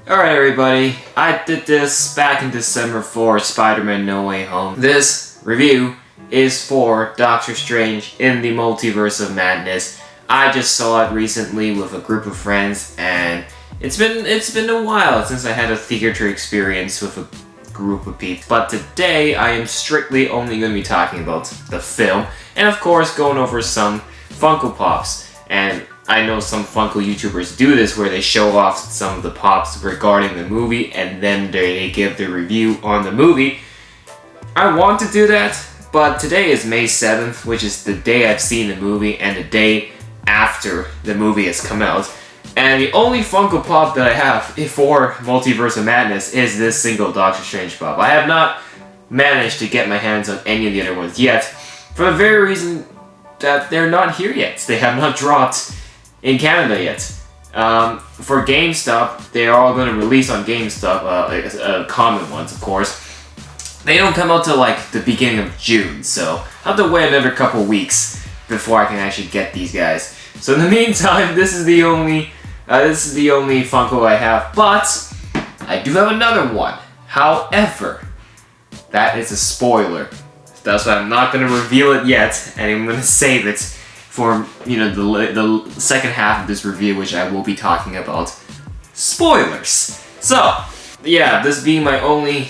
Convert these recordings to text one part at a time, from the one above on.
Alright everybody, I did this back in December for Spider-Man No Way Home. This review is for Doctor Strange in the Multiverse of Madness. I just saw it recently with a group of friends and it's been a while since I had a theater experience with a group of people. But today I am strictly only going to be talking about the film and of course going over some Funko Pops. And I know some Funko YouTubers do this where they show off some of the Pops regarding the movie and then they give their review on the movie. I want to do that, but today is May 7th, which is the day I've seen the movie and the day after the movie has come out. And the only Funko Pop that I have for Multiverse of Madness is this single Doctor Strange Pop. I have not managed to get my hands on any of the other ones yet, for the very reason that they're not here yet. They have not dropped in Canada yet. For GameStop, they are all going to release on GameStop, common ones of course. They don't come out till like the beginning of June, so I'll have to wait another couple weeks before I can actually get these guys. So in the meantime, this is the only Funko I have, but I do have another one. However, that is a spoiler. That's why I'm not going to reveal it yet, and I'm going to save it for, the second half of this review, which I will be talking about spoilers. So, yeah, this being my only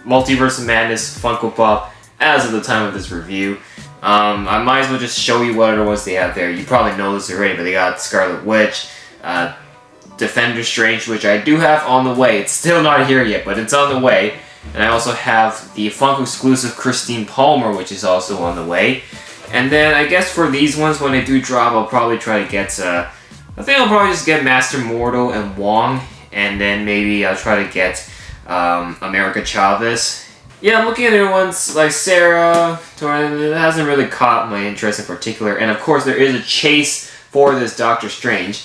Multiverse of Madness Funko Pop as of the time of this review. I might as well just show you what other ones they have there. You probably know this already, but they got Scarlet Witch, Defender Strange, which I do have on the way. It's still not here yet, but it's on the way. And I also have the Funko exclusive Christine Palmer, which is also on the way. And then I guess for these ones, when they do drop, I'll probably try to get, I think I'll probably just get Master Mordo and Wong. And then maybe I'll try to get America Chavez. Yeah, I'm looking at other ones like Sarah, it hasn't really caught my interest in particular. And of course there is a chase for this Doctor Strange.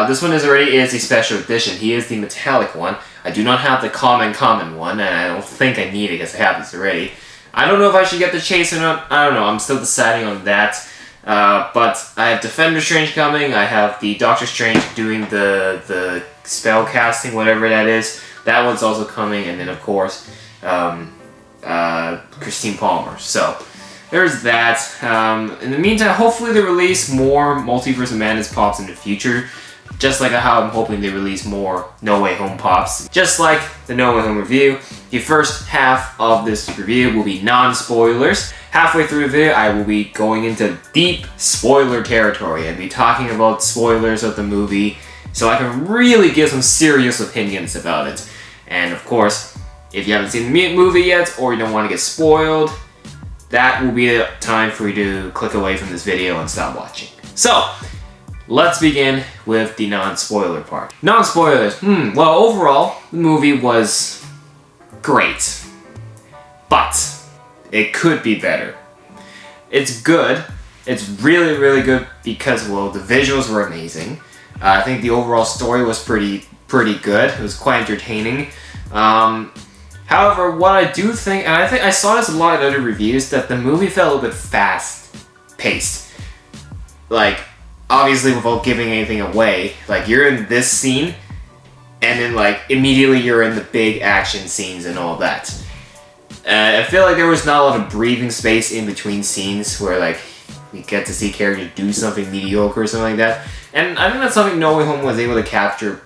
This one is a special edition. He is the metallic one. I do not have the common one, and I don't think I need it because I have this already. I don't know if I should get the chase or not. I don't know. I'm still deciding on that. But I have Defender Strange coming. I have the Doctor Strange doing the spell casting, whatever that is. That one's also coming, and then of course Christine Palmer. So there's that. In the meantime, hopefully they release more Multiverse of Madness Pops in the future. Just like how I'm hoping they release more No Way Home Pops. Just like the No Way Home review, the first half of this review will be non-spoilers. Halfway through the video, I will be going into deep spoiler territory and be talking about spoilers of the movie so I can really give some serious opinions about it. And of course, if you haven't seen the movie yet or you don't want to get spoiled, that will be the time for you to click away from this video and stop watching. So, let's begin with the non-spoiler part. Non-spoilers. Well, overall, the movie was great. But it could be better. It's good. It's really, really good because, well, the visuals were amazing. I think the overall story was pretty good. It was quite entertaining. However, what I do think, and I think I saw this a lot in other reviews, that the movie felt a little bit fast-paced. Like, obviously without giving anything away, like you're in this scene and then like immediately you're in the big action scenes and all that. I feel like there was not a lot of breathing space in between scenes where like we get to see characters do something mediocre or something like that. And I think that's something No Way Home was able to capture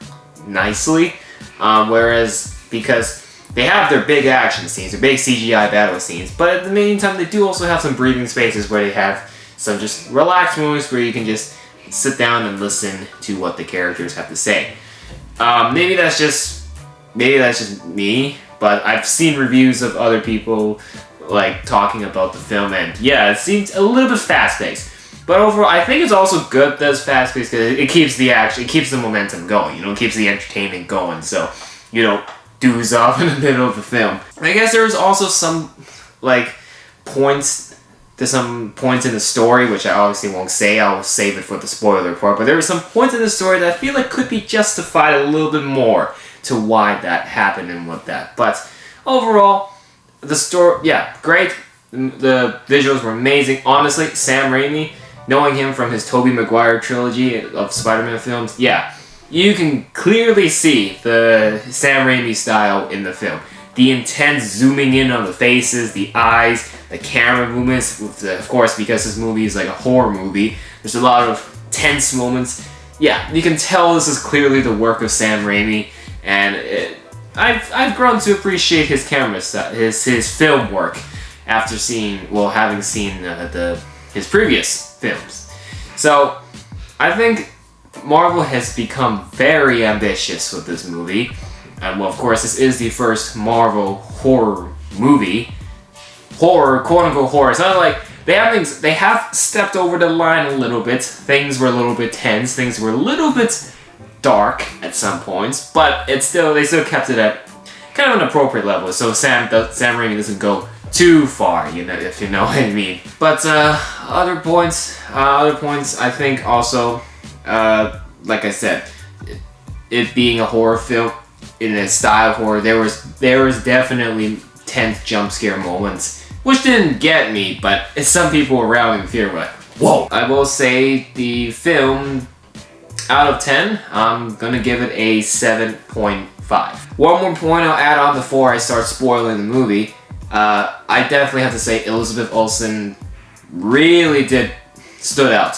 nicely. Whereas, because they have their big action scenes, their big CGI battle scenes, but at the meantime they do also have some breathing spaces where they have some just relaxed moments where you can just sit down and listen to what the characters have to say. Maybe that's just me, but I've seen reviews of other people like talking about the film, and yeah, it seems a little bit fast-paced. But overall, I think it's also good that it's fast-paced because it keeps the action, it keeps the momentum going. It keeps the entertainment going, so you don't doze off in the middle of the film. I guess there was also some like points in the story, which I obviously won't say. I'll save it for the spoiler part. But there were some points in the story that I feel like could be justified a little bit more to why that happened and what that. But overall, the story, yeah, great. The visuals were amazing. Honestly, Sam Raimi, knowing him from his Tobey Maguire trilogy of Spider-Man films, yeah, you can clearly see the Sam Raimi style in the film. The intense zooming in on the faces, the eyes, the camera movements, of course, because this movie is like a horror movie, there's a lot of tense moments. Yeah, you can tell this is clearly the work of Sam Raimi, and I've grown to appreciate his camera style, his film work after having seen his previous films. So I think Marvel has become very ambitious with this movie. And well, of course, this is the first Marvel horror movie. Horror, quote-unquote horror. It's not like they have stepped over the line a little bit. Things were a little bit tense. Things were a little bit dark at some points, but they still kept it at kind of an appropriate level. So Sam Raimi doesn't go too far, you know, if you know what I mean. But other points, I think also, like I said, it being a horror film in a style of horror, there was definitely tense jump scare moments, which didn't get me, but some people around in the theater were like, whoa! I will say the film, out of 10, I'm gonna give it a 7.5. One more point I'll add on before I start spoiling the movie. I definitely have to say Elizabeth Olsen really stood out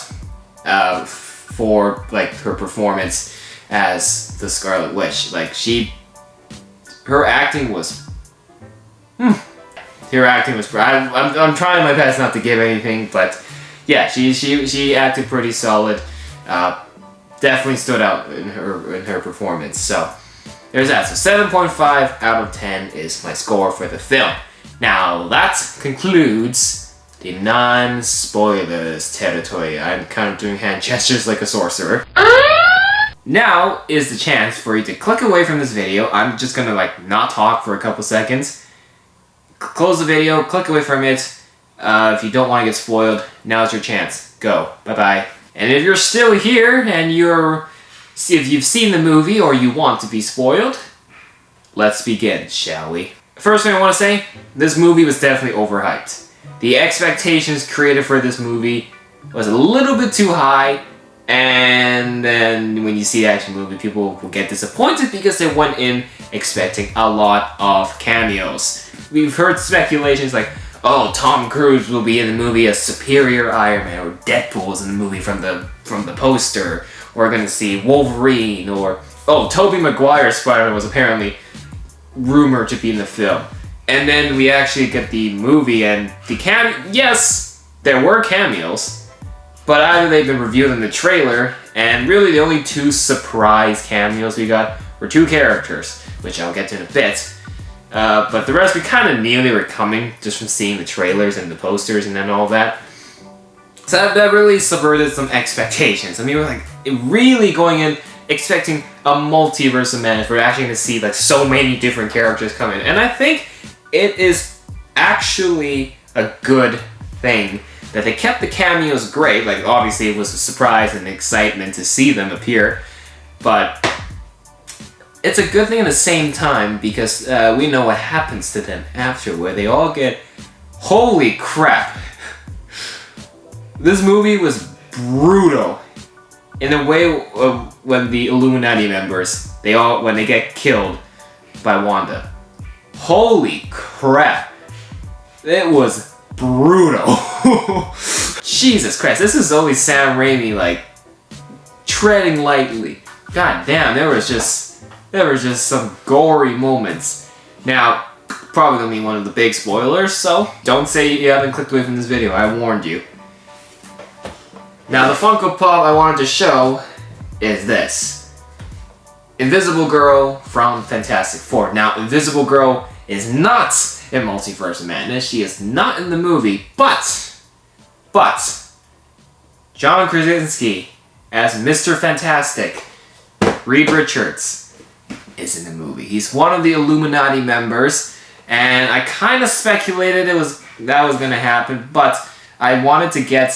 for like her performance as the Scarlet Witch. Like her acting was, I'm trying my best not to give anything, but yeah, she acted pretty solid. Definitely stood out in her performance. So there's that. So 7.5 out of 10 is my score for the film. Now that concludes the non-spoilers territory. I'm kind of doing hand gestures like a sorcerer. Now is the chance for you to click away from this video. I'm just gonna not talk for a couple seconds. Close the video, click away from it. If you don't want to get spoiled, now's your chance. Go. Bye-bye. And if you're still here and if you've seen the movie or you want to be spoiled, let's begin, shall we? First thing I want to say, this movie was definitely overhyped. The expectations created for this movie was a little bit too high, and then when you see the actual movie, people will get disappointed because they went in expecting a lot of cameos. We've heard speculations like, oh, Tom Cruise will be in the movie as Superior Iron Man, or Deadpool's in the movie from the poster. We're gonna see Wolverine, or Tobey Maguire's Spider-Man was apparently rumored to be in the film. And then we actually get the movie and yes, there were cameos, but either they've been revealed in the trailer, and really the only two surprise cameos we got were two characters, which I'll get to in a bit. But the rest we kind of knew they were coming just from seeing the trailers and the posters and then all that. So that really subverted some expectations. I mean, we're really going in expecting a multiverse of madness. We're actually going to see so many different characters come in. And I think it is actually a good thing that they kept the cameos great. Obviously it was a surprise and excitement to see them appear. But it's a good thing at the same time because we know what happens to them after, where they all get, holy crap. This movie was brutal in the way of when the Illuminati members, when they get killed by Wanda. Holy crap. It was brutal. Jesus Christ, this is always Sam Raimi treading lightly. God damn, there was just some gory moments. Now, probably gonna be one of the big spoilers, so don't say you haven't clicked away from this video, I warned you. Now the Funko Pop I wanted to show is this. Invisible Girl from Fantastic Four. Now, Invisible Girl is not in Multiverse of Madness, she is not in the movie, but John Krasinski as Mr. Fantastic, Reed Richards, is in the movie. He's one of the Illuminati members, and I kind of speculated that was going to happen, but I wanted to get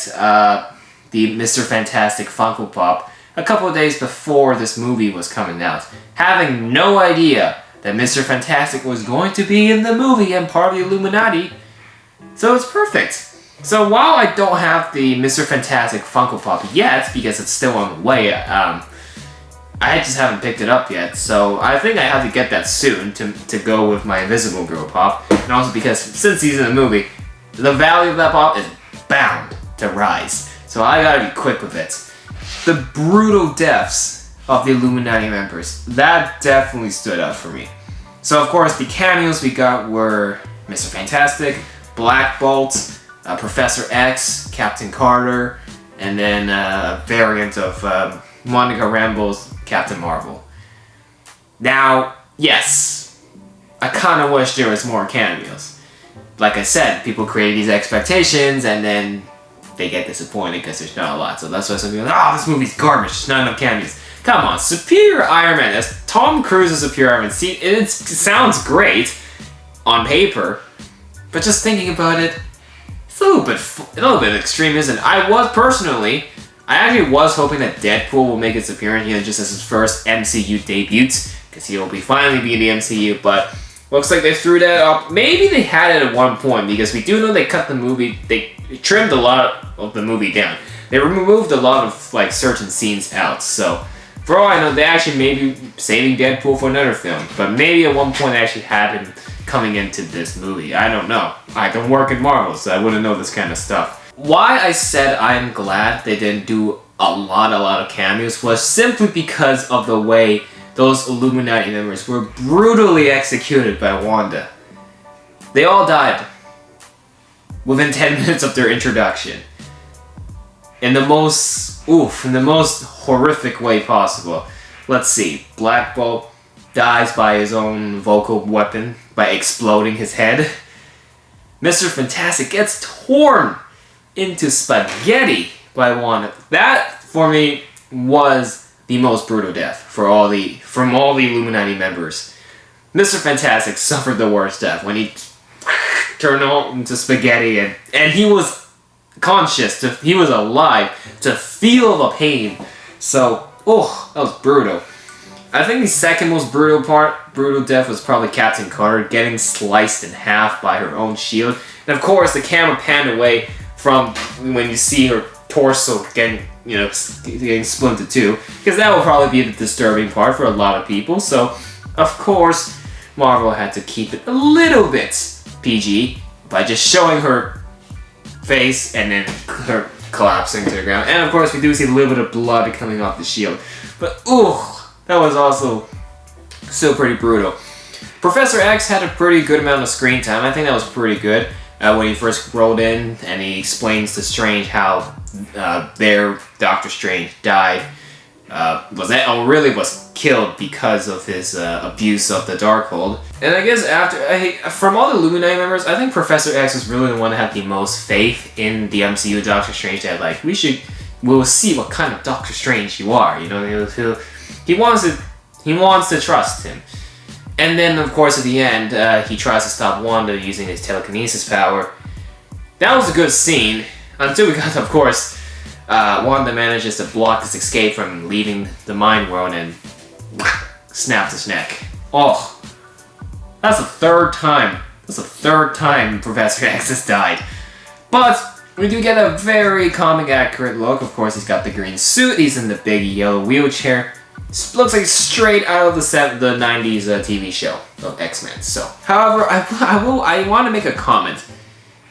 the Mr. Fantastic Funko Pop a couple of days before this movie was coming out, having no idea that Mr. Fantastic was going to be in the movie and part of the Illuminati, so it's perfect. So while I don't have the Mr. Fantastic Funko Pop yet, because it's still on the way, I just haven't picked it up yet, so I think I have to get that soon to go with my Invisible Girl pop. And also because since he's in the movie, the value of that pop is bound to rise. So I gotta be quick with it. The brutal deaths of the Illuminati members, that definitely stood out for me. So of course the cameos we got were Mr. Fantastic, Black Bolt, Professor X, Captain Carter, and then a variant of Monica Rambeau's Captain Marvel. Now, yes, I kind of wish there was more cameos. Like I said, people create these expectations and then they get disappointed because there's not a lot. So that's why some people are like, oh, this movie's garbage, there's not enough cameos. Come on, Superior Iron Man, as Tom Cruise's Superior Iron Man. See, it sounds great on paper, but just thinking about it, it's a little bit extreme, isn't it? I actually was hoping that Deadpool will make its appearance, just as his first MCU debut, because he'll finally be in the MCU, but looks like they threw that up. Maybe they had it at one point, because we do know they cut the movie, they trimmed a lot of the movie down. They removed a lot of, certain scenes out, so for all I know, they actually may be saving Deadpool for another film, but maybe at one point they actually had him coming into this movie. I don't know. I don't work in Marvel, so I wouldn't know this kind of stuff. Why I said I'm glad they didn't do a lot of cameos was simply because of the way those Illuminati members were brutally executed by Wanda. They all died within 10 minutes of their introduction. In the most horrific way possible. Let's see. Black Bolt dies by his own vocal weapon by exploding his head. Mr. Fantastic gets torn into spaghetti by Wanda. That, for me, was the most brutal death from all the Illuminati members. Mr. Fantastic suffered the worst death when he turned into spaghetti, and he was conscious, he was alive to feel the pain. So, that was brutal. I think the second most brutal death was probably Captain Carter getting sliced in half by her own shield. And of course, the camera panned away from when you see her torso getting split into two, because that will probably be the disturbing part for a lot of people. So, of course, Marvel had to keep it a little bit PG by just showing her face and then her collapsing to the ground. And of course, we do see a little bit of blood coming off the shield. But that was also still pretty brutal. Professor X had a pretty good amount of screen time. I think that was pretty good. When he first rolled in and he explains to Strange how their Doctor Strange died, was killed because of his abuse of the Darkhold. And I guess from all the Illuminati members, I think Professor X was really the one that had the most faith in the MCU Doctor Strange. That we'll see what kind of Doctor Strange you are. He wants to trust him. And then, of course, at the end, he tries to stop Wanda using his telekinesis power. That was a good scene, until we got, of course, Wanda manages to block his escape from leaving the mind world and snaps his neck. That's the third time. Professor X has died. But we do get a very comic accurate look. Of course, he's got the green suit, he's in the big yellow wheelchair. Looks like straight out of the 90s TV show of X-Men. So, however, I want to make a comment.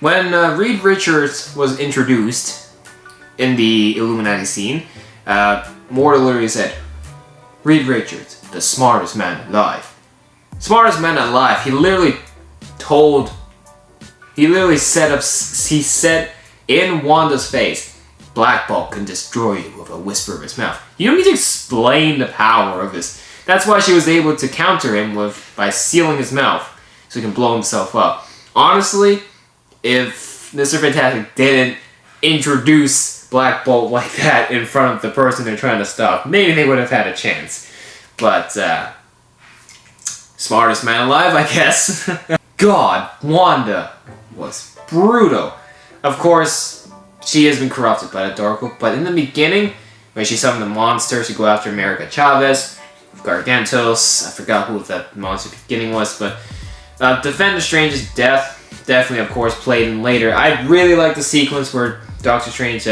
When Reed Richards was introduced in the Illuminati scene, Mortal literally said, "Reed Richards, the smartest man alive." Smartest man alive. He said in Wanda's face, Black Bolt can destroy you with a whisper of his mouth. You don't need to explain the power of this. That's why she was able to counter him by sealing his mouth so he can blow himself up. Honestly, if Mr. Fantastic didn't introduce Black Bolt like that in front of the person they're trying to stop, maybe they would have had a chance. But, smartest man alive, I guess. God, Wanda was brutal. Of course, she has been corrupted by the Darkhold, but in the beginning, when she summoned the monsters to go after America Chavez, Gargantos, I forgot who that monster beginning was, but Defender Strange's death, definitely, of course, played in later. I really like the sequence where Doctor Strange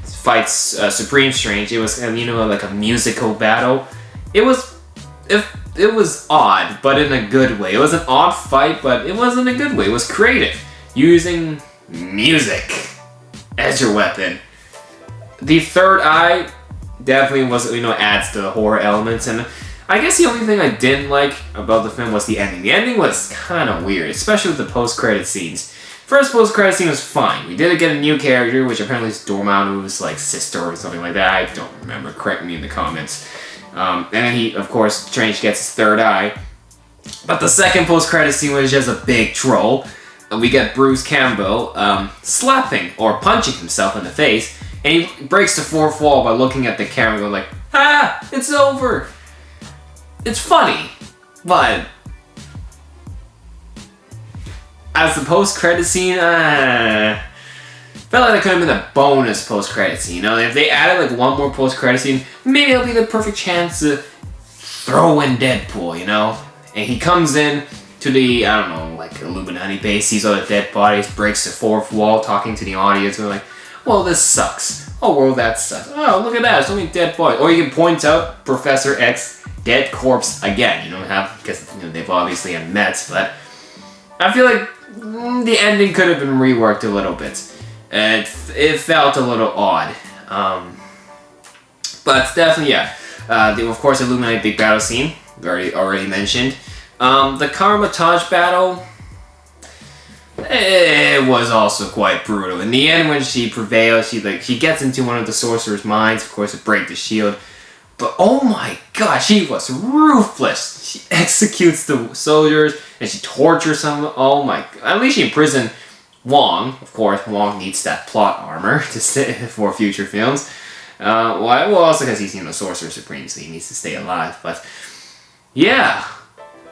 fights Supreme Strange. It was, like a musical battle. it was odd, but in a good way. It was an odd fight, but it wasn't a good way. It was creative, using music as your weapon. The third eye definitely was, adds to the horror elements, and I guess the only thing I didn't like about the film was the ending. The ending was kind of weird, especially with the post-credit scenes. First post-credit scene was fine. We did get a new character, which apparently is Dormammu's like sister or something like that. I don't remember. Correct me in the comments. And then he, of course, Strange gets his third eye. But the second post-credit scene was just a big troll. And we get Bruce Campbell slapping or punching himself in the face. And he breaks the fourth wall by looking at the camera and going like, "Ah, it's over." It's funny, but as the post-credit scene, felt like that could have been a bonus post-credit scene. If they added like one more post-credit scene, maybe it'll be the perfect chance to throw in Deadpool, And he comes in to the, like Illuminati base, sees all the dead bodies, breaks the fourth wall, talking to the audience, and like, "Well, this sucks. Oh, well, that sucks. Oh, look at that, it's only dead bodies." Or you can point out Professor X, dead corpse again. Because they've obviously met, but I feel like the ending could have been reworked a little bit. It felt a little odd. But definitely, yeah. Of course, Illuminati big battle scene, already mentioned. The Karmatage battle, it was also quite brutal. In the end, when she prevails, she gets into one of the sorcerer's minds, of course, to break the shield. But oh my god, she was ruthless. She executes the soldiers and she tortures them. Oh my god. At least she imprisoned Wong. Of course, Wong needs that plot armor to stay for future films. Well, also because he's the Sorcerer Supreme, so he needs to stay alive. But yeah,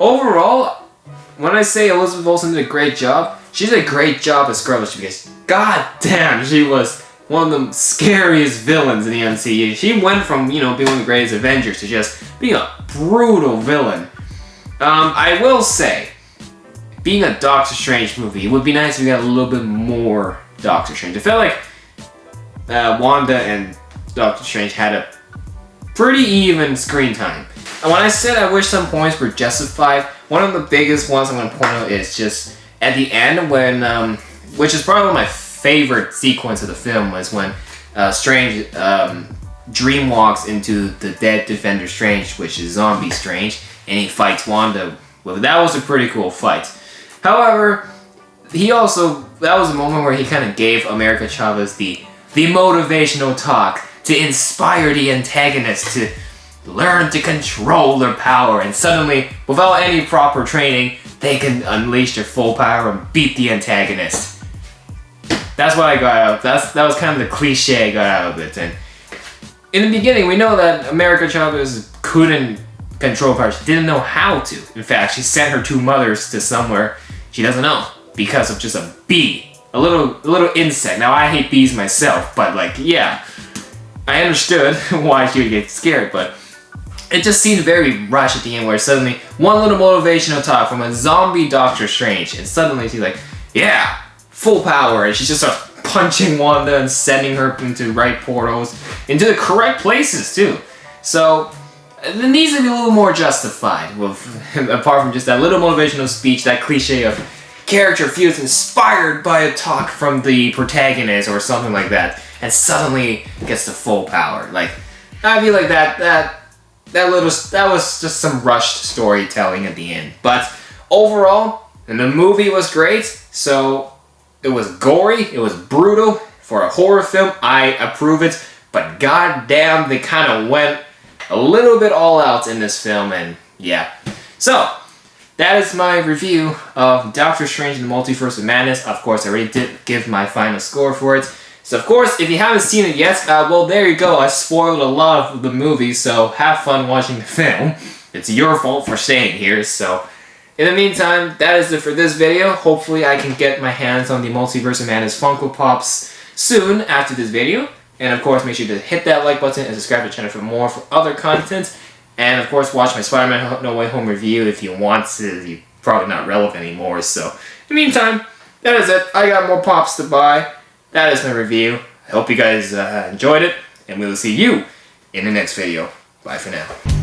overall, when I say Elizabeth Olsen did a great job, she did a great job as Scarlet Witch because god damn, she was one of the scariest villains in the MCU. She went from, being one of the greatest Avengers to just being a brutal villain. I will say, being a Doctor Strange movie, it would be nice if we got a little bit more Doctor Strange. I felt like Wanda and Doctor Strange had a pretty even screen time. And when I said I wish some points were justified, one of the biggest ones I'm going to point out is just at the end when, which is probably my favorite sequence of the film, was when Strange dreamwalks into the dead Defender Strange, which is Zombie Strange, and he fights Wanda. Well, that was a pretty cool fight. However, that was a moment where he kind of gave America Chavez the motivational talk to inspire the antagonist to learn to control their power, and suddenly, without any proper training, they can unleash their full power and beat the antagonist. That's what I got out. That was kind of the cliche I got out of it. And in the beginning, we know that America Chavez couldn't control power. She didn't know how to. In fact, she sent her two mothers to somewhere she doesn't know because of just a bee, a little insect. Now I hate bees myself, but yeah, I understood why she would get scared, but it just seemed very rushed at the end, where suddenly one little motivational talk from a zombie Doctor Strange, and suddenly she's like, "Yeah, full power," and she just starts punching Wanda and sending her into right portals, into the correct places too. So it needs to be a little more justified, apart from just that little motivational speech, that cliche of character feels inspired by a talk from the protagonist or something like that, and suddenly gets the full power. I feel like that was just some rushed storytelling at the end. But overall, and the movie was great. So it was gory, it was brutal for a horror film. I approve it. But goddamn, they kind of went a little bit all out in this film, and yeah. So that is my review of Doctor Strange in the Multiverse of Madness. Of course, I already did give my final score for it. So of course, if you haven't seen it yet, well, there you go. I spoiled a lot of the movie, so have fun watching the film. It's your fault for staying here, so in the meantime, that is it for this video. Hopefully I can get my hands on the Multiverse of Madness Funko Pops soon after this video. And of course, make sure to hit that like button and subscribe to the channel for other content. And of course, watch my Spider-Man No Way Home review if you want to. You're probably not relevant anymore, so in the meantime, that is it. I got more pops to buy. That is my review. I hope you guys enjoyed it, and we will see you in the next video. Bye for now.